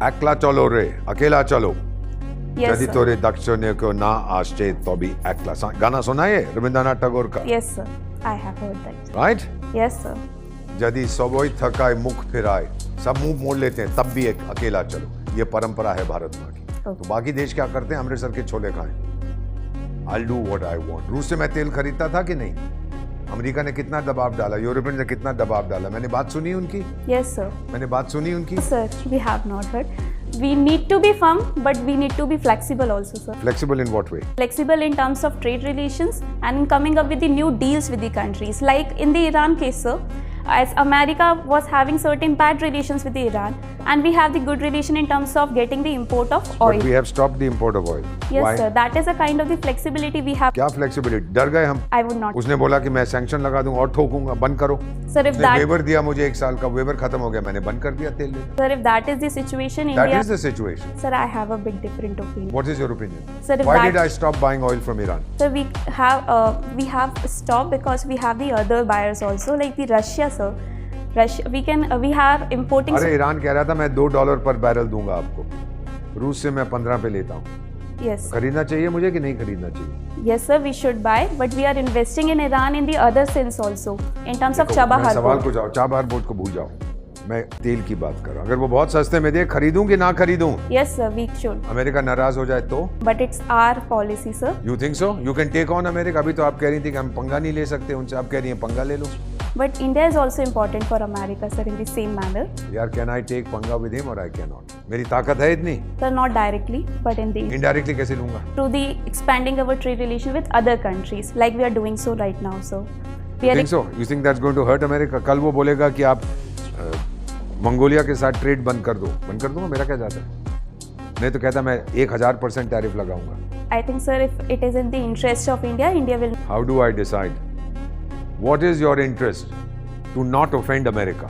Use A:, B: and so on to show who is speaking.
A: একলা চলো রে अकेला चलो
B: Yes,
A: यदि
B: sir.
A: तोरे दक्षिण को ना आश्चे तो भी एकला गाना सुना है रविंद्रनाथ टैगोर का
B: Yes, sir. I have heard that.
A: Right
B: Yes, sir.
A: यदि सबोई थकाए मुख फिराए सब मुंह मोड़ लेते हैं तब भी एक अकेला चलो ये परंपरा है भारत माँ की तो बाकी देश क्या करते हैं अमृतसर के छोले खाएं I'll do what I want रूस से मैं तेल खरीदता था कि नहीं अमेरिका ने कितना दबाव डाला यूरोपियन ने कितना दबाव डाला मैंने बात सुनी उनकी
B: Yes, sir.
A: मैंने बात सुनी उनकी
B: Sir, we have not heard. We need to be firm, but we need to be flexible also, sir.
A: Flexible in what way
B: Flexible in terms of trade relations and in coming up with the new deals with the countries. Like in the Iran case, sir, as America was having certain bad relations with the Iran, and we have the good relation in terms of getting the import of oil.
A: But we have stopped the import of oil.
B: Yes,
A: Why?
B: sir. That is a kind of the flexibility we have.
A: क्या flexibility डर गए हम
B: I would not.
A: उसने बोला कि मैं sanction लगा दूंगा और ठोकूंगा बंद करो
B: Sir, if
A: उसने
B: that,
A: वेवर दिया मुझे 1 साल का वेवर खत्म हो गया मैंने बंद कर दिया तेल लेना
B: sir, if that is the situation,
A: that
B: India.
A: Is the situation
B: Sir, I have a big different opinion.
A: What is your opinion
B: Sir, if
A: why
B: that-
A: did I stop buying oil from Iran
B: Sir, we have stopped because we have the other buyers also, like the Russia, sir. Russia, we have importing.
A: अरे Iran कह रहा था मैं $2 पर barrel दूंगा आपको रूस से मैं 15 पे लेता हूँ
B: Yes,
A: खरीदना चाहिए मुझे कि नहीं खरीदना चाहिए
B: yes, sir. We should buy, but we are investing in Iran in the other sense also, in terms of
A: देखो, मैं
B: Chabahar
A: सवाल
B: port.
A: को जाओ चाबहार पोर्ट को भूल जाओ मैं तेल की बात कर रहा हूँ अगर वो बहुत सस्ते में दे खरीदूं कि ना खरीदूं
B: Yes, sir. We should,
A: America नाराज हो जाए तो
B: but it's our policy, sir.
A: You think so you can take on America अभी तो आप कह रही थी कि हम पंगा नहीं ले सकते उनसे आप कह रही हैं पंगा ले लो
B: But India is also important for America, sir, in the same manner.
A: यार कैन आई टेक पंगा विद हिम और आई कैन नॉट मेरी ताकत है इतनी
B: Sir, not directly, but in the
A: indirectly कैसे लूंगा
B: through the expanding our trade relation with other countries, like we are doing so right now, sir. We are
A: think so you think that's going to hurt America कल वो बोलेगा कि आप Mongolia के साथ trade बंद कर दो बंद कर दूंगा मेरा क्या जाता है नहीं तो कहता मैं 1000% टैरिफ लगाऊंगा
B: I think, sir, if it is in the interest of India, India will.
A: How do I decide what is your interest to not offend America